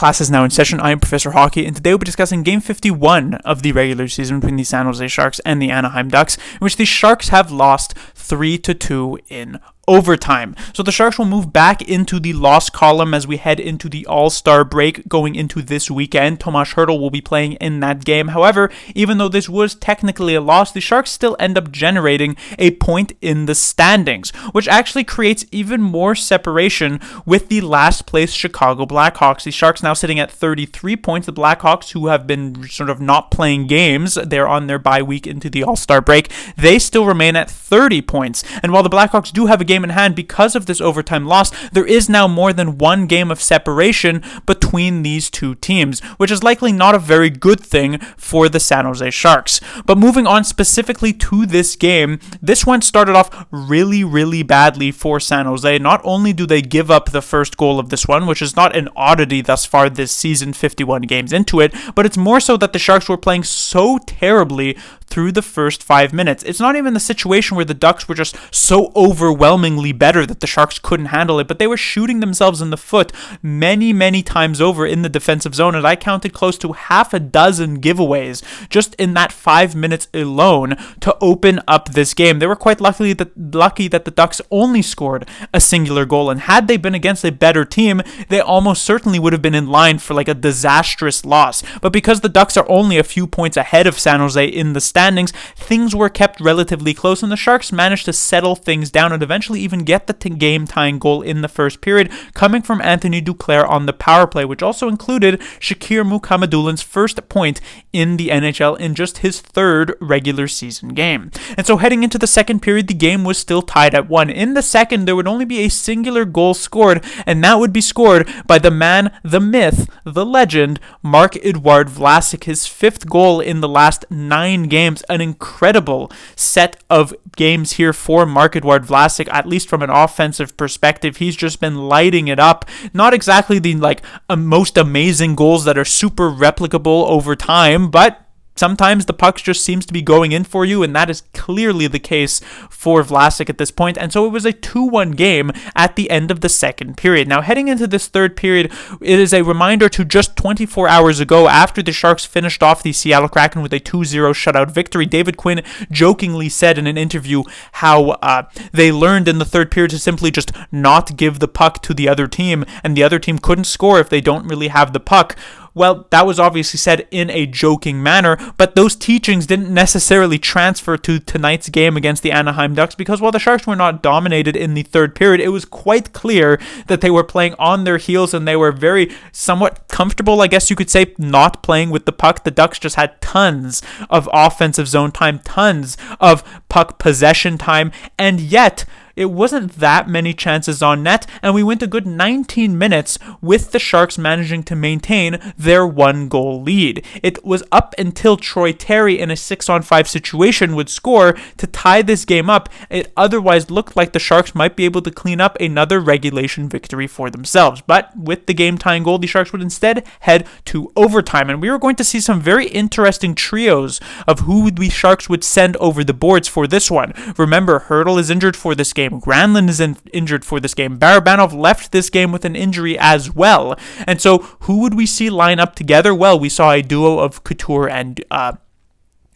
Class is now in session. I am Professor Hockey, and today we'll be discussing Game 51 of the regular season between the San Jose Sharks and the Anaheim Ducks, in which the Sharks have lost 3-2 in overtime. So the Sharks will move back into the loss column as we head into the All-Star break going into this weekend. Tomas Hertl will be playing in that game. However, even though this was technically a loss, the Sharks still end up generating a point in the standings, which actually creates even more separation with the last place Chicago Blackhawks. The Sharks now sitting at 33 points. The Blackhawks, who have been sort of not playing games, they're on their bye week into the All-Star break, they still remain at 30 points. And while the Blackhawks do have a game in hand because of this overtime loss, there is now more than one game of separation between these two teams, which is likely not a very good thing for the San Jose Sharks. But moving on specifically to this game, this one started off really badly for San Jose. Not only do they give up the first goal of this one, which is not an oddity thus far this season, 51 games into it, but it's more so that the Sharks were playing so terribly through the first 5 minutes. It's not even the situation where the Ducks were just so overwhelmingly better that the Sharks couldn't handle it, but they were shooting themselves in the foot many times over in the defensive zone, and I counted close to half a dozen giveaways just in that 5 minutes alone to open up this game. They were quite lucky that the Ducks only scored a singular goal, and had they been against a better team, they almost certainly would have been in line for like a disastrous loss. But because the Ducks are only a few points ahead of San Jose in the standings, things were kept relatively close, and the Sharks managed to settle things down and eventually even get the game-tying goal in the first period, coming from Anthony Duclair on the power play, which also included Shakir Mukhamadulin's first point in the NHL in just his third regular season game. And so heading into the second period, the game was still tied at 1. In the second, there would only be a singular goal scored, and that would be scored by the man, the myth, the legend, Marc-Edouard Vlasic, his fifth goal in the last 9 games. An incredible set of games here for Marc-Edouard Vlasic, at least from an offensive perspective. He's just been lighting it up. Not exactly the most amazing goals that are super replicable over time, but sometimes the puck just seems to be going in for you, and that is clearly the case for Vlasic at this point. And so it was a 2-1 game at the end of the second period. Now, heading into this third period, it is a reminder to just 24 hours ago, after the Sharks finished off the Seattle Kraken with a 2-0 shutout victory, David Quinn jokingly said in an interview how they learned in the third period to simply just not give the puck to the other team, and the other team couldn't score if they don't really have the puck. Well, that was obviously said in a joking manner, but those teachings didn't necessarily transfer to tonight's game against the Anaheim Ducks, because while the Sharks were not dominated in the third period, it was quite clear that they were playing on their heels, and they were very somewhat comfortable, I guess you could say, not playing with the puck. The Ducks just had tons of offensive zone time, tons of puck possession time, and yet it wasn't that many chances on net, and we went a good 19 minutes with the Sharks managing to maintain their 1-goal lead. It was up until Troy Terry in a 6-on-5 situation would score to tie this game up. It otherwise looked like the Sharks might be able to clean up another regulation victory for themselves. But with the game-tying goal, the Sharks would instead head to overtime, and we were going to see some very interesting trios of who the Sharks would send over the boards for this one. Remember, Hertl is injured for this game. Granlund is injured for this game. Barabanov left this game with an injury as well. And so who would we see line up together? Well, we saw a duo of Couture and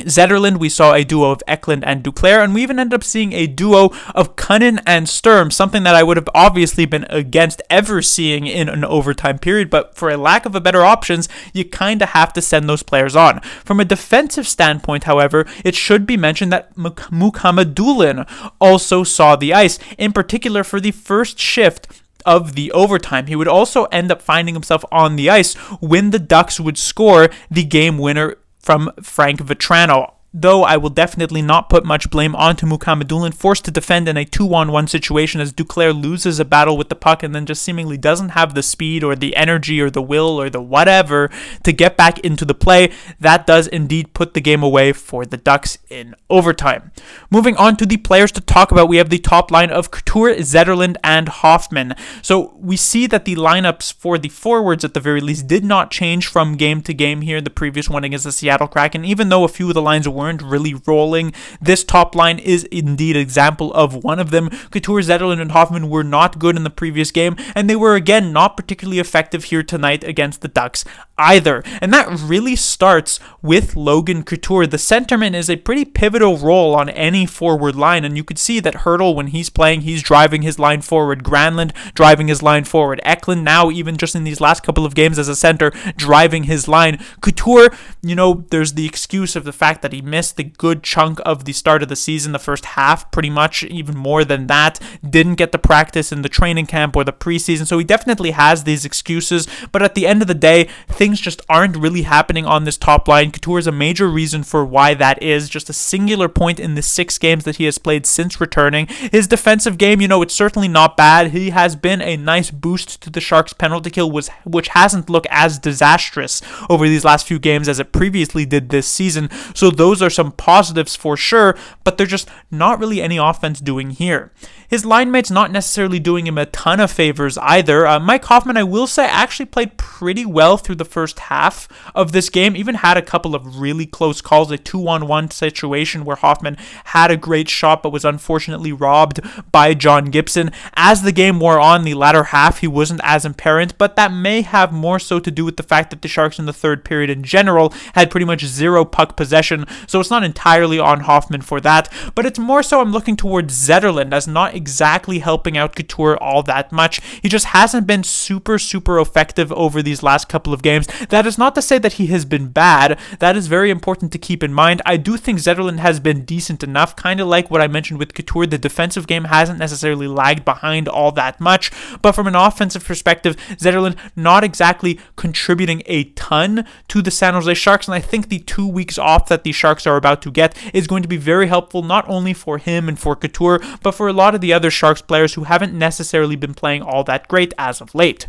Zetterlund, we saw a duo of Eklund and Duclair, and we even ended up seeing a duo of Cunnin and Sturm, something that I would have obviously been against ever seeing in an overtime period, but for a lack of better options, you kind of have to send those players on. From a defensive standpoint, however, it should be mentioned that Mukhamadullin also saw the ice, in particular for the first shift of the overtime. He would also end up finding himself on the ice when the Ducks would score the game winner from Frank Vetrano. Though I will definitely not put much blame onto Mukhamadullin, forced to defend in a 2-on-1 situation as Duclair loses a battle with the puck and then just seemingly doesn't have the speed or the energy or the will or the whatever to get back into the play. That does indeed put the game away for the Ducks in overtime. Moving on to the players to talk about, we have the top line of Couture, Zetterlund, and Hoffman. So we see that the lineups for the forwards at the very least did not change from game to game here. The previous one against the Seattle Kraken, even though a few of the lines weren't weren't really rolling. This top line is indeed an example of one of them. Couture, Zetterlund, and Hoffman were not good in the previous game, and they were again not particularly effective here tonight against the Ducks either. And that really starts with Logan Couture. The centerman is a pretty pivotal role on any forward line, and you could see that Hertl, when he's playing, he's driving his line forward. Granlund driving his line forward. Eklund now, even just in these last couple of games as a center, driving his line. Couture, there's the excuse of the fact that he missed the good chunk of the start of the season, the first half, pretty much, even more than that. Didn't get the practice in the training camp or the preseason, so he definitely has these excuses, but at the end of the day, things just aren't really happening on this top line. Couture is a major reason for why that is, just a singular point in the 6 games that he has played since returning. His defensive game, it's certainly not bad. He has been a nice boost to the Sharks' penalty kill, which hasn't looked as disastrous over these last few games as it previously did this season, so those are some positives for sure, but they're just not really any offense doing here. His line mates not necessarily doing him a ton of favors either. Mike Hoffman, I will say, actually played pretty well through the first half of this game, even had a couple of really close calls, a 2-on-1 situation where Hoffman had a great shot but was unfortunately robbed by John Gibson. As the game wore on, the latter half, he wasn't as apparent, but that may have more so to do with the fact that the Sharks in the third period in general had pretty much zero puck possession, so it's not entirely on Hoffman for that, but it's more so I'm looking towards Zetterlund as not exactly helping out Couture all that much. He just hasn't been super effective over these last couple of games. That is not to say that he has been bad. That is very important to keep in mind. I do think Zetterlund has been decent enough, kind of like what I mentioned with Couture. The defensive game hasn't necessarily lagged behind all that much, but from an offensive perspective, Zetterlund not exactly contributing a ton to the San Jose Sharks, and I think the 2 weeks off that the Sharks are about to get is going to be very helpful, not only for him and for Couture, but for a lot of the other Sharks players who haven't necessarily been playing all that great as of late.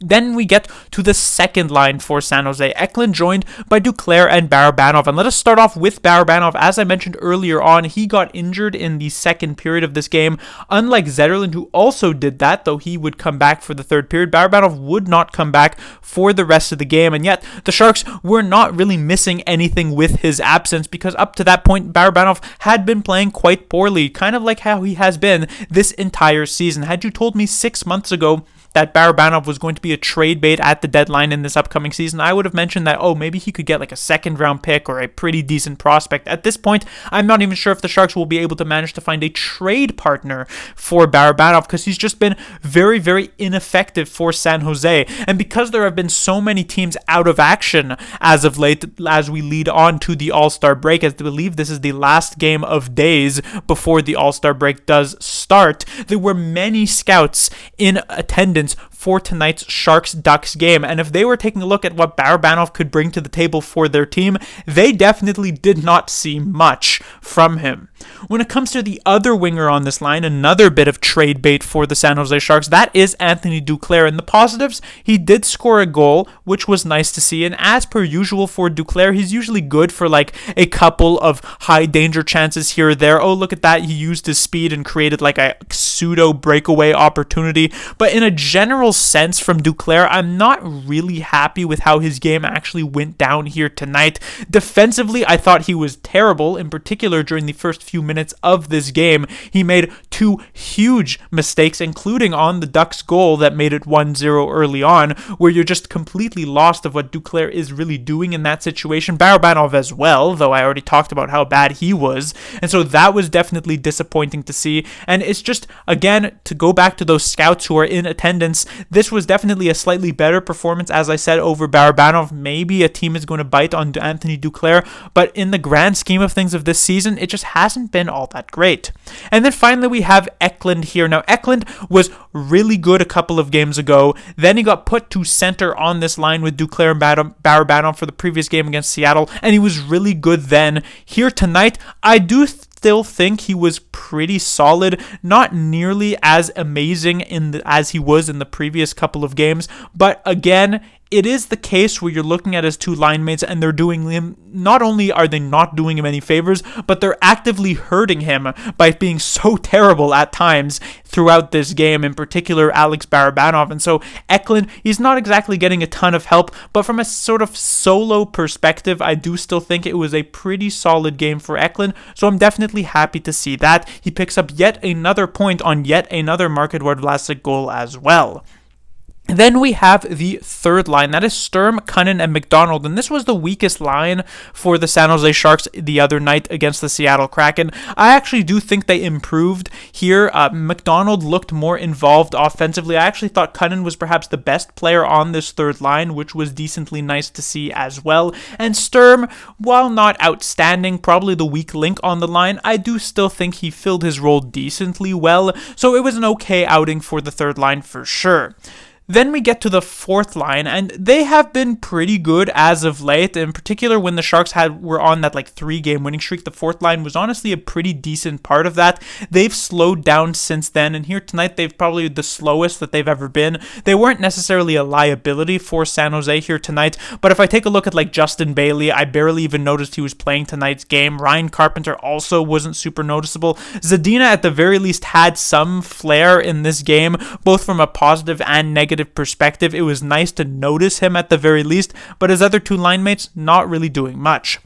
Then we get to the second line for San Jose. Eklund joined by Duclair and Barabanov. And let us start off with Barabanov. As I mentioned earlier on, he got injured in the second period of this game. Unlike Zetterlund, who also did that, though he would come back for the third period, Barabanov would not come back for the rest of the game. And yet, the Sharks were not really missing anything with his absence, because up to that point, Barabanov had been playing quite poorly, kind of like how he has been this entire season. Had you told me 6 months ago that Barabanov was going to be a trade bait at the deadline in this upcoming season, I would have mentioned that, maybe he could get like a second round pick or a pretty decent prospect. At this point, I'm not even sure if the Sharks will be able to manage to find a trade partner for Barabanov, because he's just been very ineffective for San Jose. And because there have been so many teams out of action as of late, as we lead on to the All-Star break, as I believe this is the last game of days before the All-Star break does start, there were many scouts in attendance for tonight's Sharks-Ducks game, and if they were taking a look at what Barabanov could bring to the table for their team, they definitely did not see much from him. When it comes to the other winger on this line, another bit of trade bait for the San Jose Sharks, that is Anthony Duclair. And the positives, he did score a goal, which was nice to see, and as per usual for Duclair, he's usually good for like a couple of high danger chances here or there. Oh, look at that, he used his speed and created like a pseudo breakaway opportunity. But in a general sense from Duclair, I'm not really happy with how his game actually went down here tonight. Defensively, I thought he was terrible, in particular during the first few minutes of this game. He made 2 huge mistakes, including on the Ducks goal that made it 1-0 early on, where you're just completely lost of what Duclair is really doing in that situation. Barabanov as well, though I already talked about how bad he was, and so that was definitely disappointing to see. And it's just, again, to go back to those scouts who are in attendance, this was definitely a slightly better performance, as I said, over Barabanov. Maybe a team is going to bite on Anthony Duclair, but in the grand scheme of things of this season, it just hasn't been all that great. And then finally we have Eklund here. Now Eklund was really good a couple of games ago, then he got put to center on this line with Duclair and Barabanov for the previous game against Seattle, and he was really good then. Here tonight, I do still think he was pretty solid, not nearly as amazing as he was in the previous couple of games, but again, it is the case where you're looking at his two line mates and they're doing him, not only are they not doing him any favors, but they're actively hurting him by being so terrible at times throughout this game, in particular Alex Barabanov. And so Eklund, he's not exactly getting a ton of help, but from a sort of solo perspective, I do still think it was a pretty solid game for Eklund, so I'm definitely happy to see that. He picks up yet another point on yet another Mark Edward Vlasic goal as well. Then we have the third line. That is Sturm, Cunnin, and McDonald. And this was the weakest line for the San Jose Sharks the other night against the Seattle Kraken. I actually do think they improved here. McDonald looked more involved offensively. I actually thought Cunnin was perhaps the best player on this third line, which was decently nice to see as well. And Sturm, while not outstanding, probably the weak link on the line, I do still think he filled his role decently well. So it was an okay outing for the third line for sure. Then we get to the fourth line, and they have been pretty good as of late. In particular, when the Sharks were on that 3-game winning streak, the fourth line was honestly a pretty decent part of that. They've slowed down since then, and here tonight they've probably the slowest that they've ever been. They weren't necessarily a liability for San Jose here tonight, but if I take a look at Justin Bailey, I barely even noticed he was playing tonight's game. Ryan Carpenter also wasn't super noticeable. Zadina at the very least had some flair in this game, both from a positive and negative perspective. It was nice to notice him at the very least, but his other two line mates not really doing much.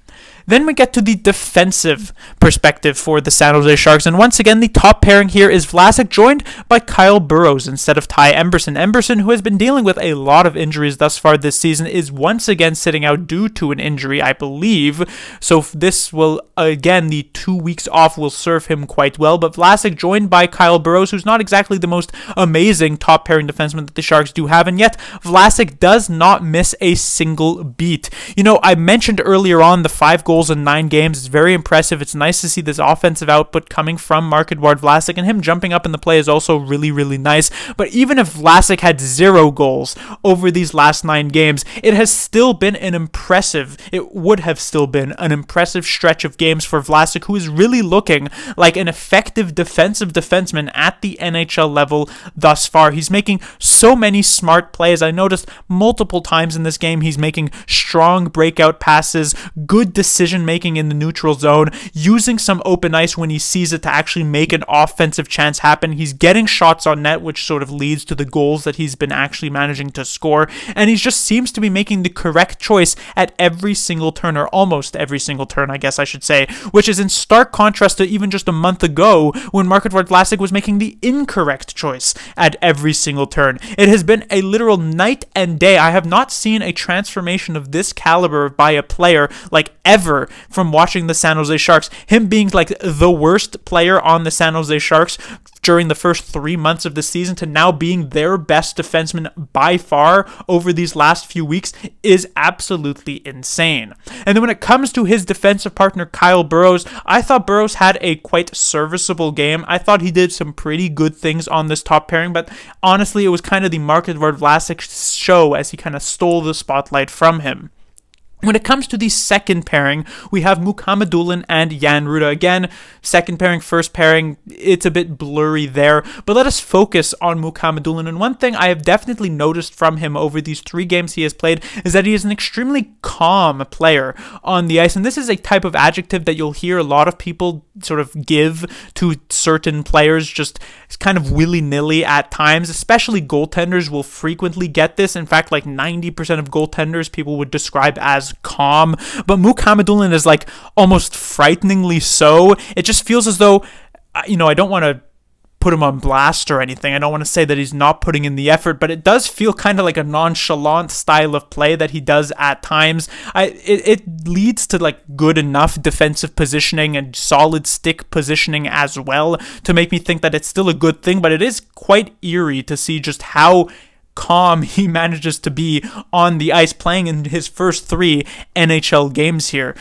Then we get to the defensive perspective for the San Jose Sharks, and once again, the top pairing here is Vlasic, joined by Kyle Burroughs instead of Ty Emberson. Emberson, who has been dealing with a lot of injuries thus far this season, is once again sitting out due to an injury, I believe, so this will, again, the 2 weeks off will serve him quite well, but Vlasic joined by Kyle Burroughs, who's not exactly the most amazing top pairing defenseman that the Sharks do have, and yet Vlasic does not miss a single beat. I mentioned earlier on the 5 goals in 9 games. It's very impressive. It's nice to see this offensive output coming from Mark Edward Vlasic, and him jumping up in the play is also really, really nice. But even if Vlasic had 0 goals over these last 9 games, it would have still been an impressive stretch of games for Vlasic, who is really looking like an effective defensive defenseman at the NHL level thus far. He's making so many smart plays. I noticed multiple times in this game he's making strong breakout passes, good decision making in the neutral zone, using some open ice when he sees it to actually make an offensive chance happen. He's getting shots on net, which sort of leads to the goals that he's been actually managing to score, and he just seems to be making the correct choice at every single turn, or almost every single turn, I guess I should say, which is in stark contrast to even just a month ago when Mark Edward Vlasic was making the incorrect choice at every single turn. It has been a literal night and day. I have not seen a transformation of this caliber by a player ever from watching the San Jose Sharks. Him being the worst player on the San Jose Sharks during the first 3 months of the season to now being their best defenseman by far over these last few weeks is absolutely insane. And then when it comes to his defensive partner Kyle Burroughs, I thought Burroughs had a quite serviceable game. I thought he did some pretty good things on this top pairing, but honestly it was kind of the Mark Edward Vlasic show as he kind of stole the spotlight from him. When it comes to the second pairing, we have Mukhamadullin and Jan Ruda. Again, second pairing, first pairing, it's a bit blurry there, but let us focus on Mukhamadullin. And one thing I have definitely noticed from him over these 3 games he has played is that he is an extremely calm player on the ice. And this is a type of adjective that you'll hear a lot of people sort of give to certain players, just kind of willy-nilly at times. Especially goaltenders will frequently get this. In fact, 90% of goaltenders people would describe as calm, but Mukhamadullin is almost frighteningly so. It just feels as though, I don't want to put him on blast or anything. I don't want to say that he's not putting in the effort, but it does feel kind of like a nonchalant style of play that he does at times. It leads to good enough defensive positioning and solid stick positioning as well to make me think that it's still a good thing, but it is quite eerie to see just how calm he manages to be on the ice, playing in his first 3 NHL games here.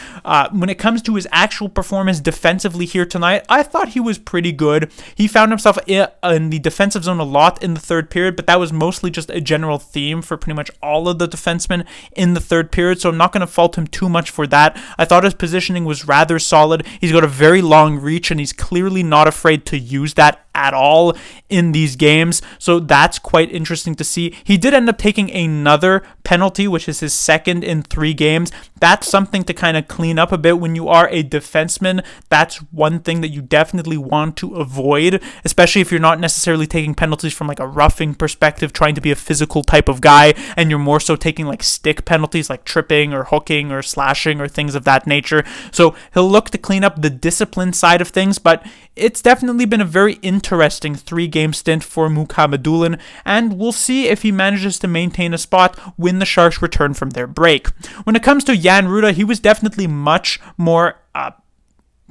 When it comes to his actual performance defensively here tonight, I thought he was pretty good. He found himself in the defensive zone a lot in the third period, but that was mostly just a general theme for pretty much all of the defensemen in the third period, so I'm not going to fault him too much for that. I thought his positioning was rather solid. He's got a very long reach, and he's clearly not afraid to use that at all in these games. So that's quite interesting to see. He did end up taking another penalty, which is his second in 3 games. That's something to kind of clean up a bit when you are a defenseman. That's one thing that you definitely want to avoid, especially if you're not necessarily taking penalties from like a roughing perspective, trying to be a physical type of guy, and you're more so taking like stick penalties like tripping or hooking or slashing or things of that nature. So he'll look to clean up the discipline side of things, but it's definitely been a very interesting 3-game stint for Mukhamadullin, and we'll see if he manages to maintain a spot when the Sharks return from their break. When it comes to Jan Ruda, he was definitely much more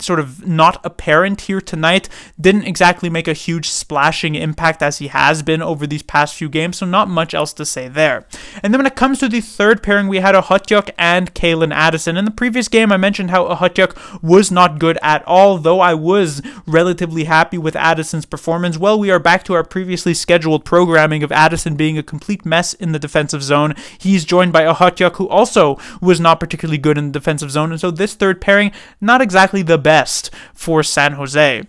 sort of not apparent here tonight. Didn't exactly make a huge splashing impact as he has been over these past few games, so not much else to say there. And then when it comes to the third pairing, we had Ahutyuk and Kalen Addison. In the previous game, I mentioned how Ahutyuk was not good at all, though I was relatively happy with Addison's performance. Well, we are back to our previously scheduled programming of Addison being a complete mess in the defensive zone. He's joined by Ahutyuk, who also was not particularly good in the defensive zone, and so this third pairing, not exactly the best for San Jose.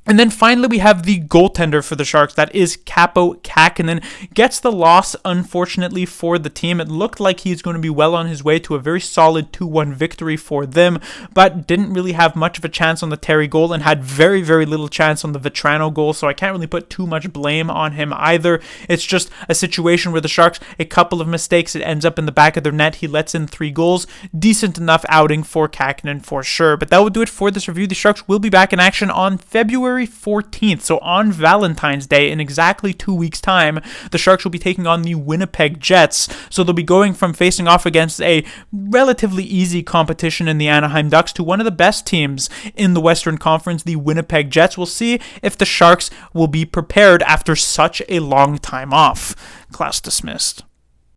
And then finally, we have the goaltender for the Sharks, that is Kaapo Kähkönen. Gets the loss, unfortunately, for the team. It looked like he's going to be well on his way to a very solid 2-1 victory for them, but didn't really have much of a chance on the Terry goal and had very, very little chance on the Vetrano goal, so I can't really put too much blame on him either. It's just a situation where the Sharks, a couple of mistakes, it ends up in the back of their net. He lets in 3 goals. Decent enough outing for Kähkönen for sure. But that will do it for this review. The Sharks will be back in action on February 14th, so on Valentine's Day, in exactly 2 weeks' time, the Sharks will be taking on the Winnipeg Jets. So they'll be going from facing off against a relatively easy competition in the Anaheim Ducks to one of the best teams in the Western Conference, the Winnipeg Jets. We'll see if the Sharks will be prepared after such a long time off. Class dismissed.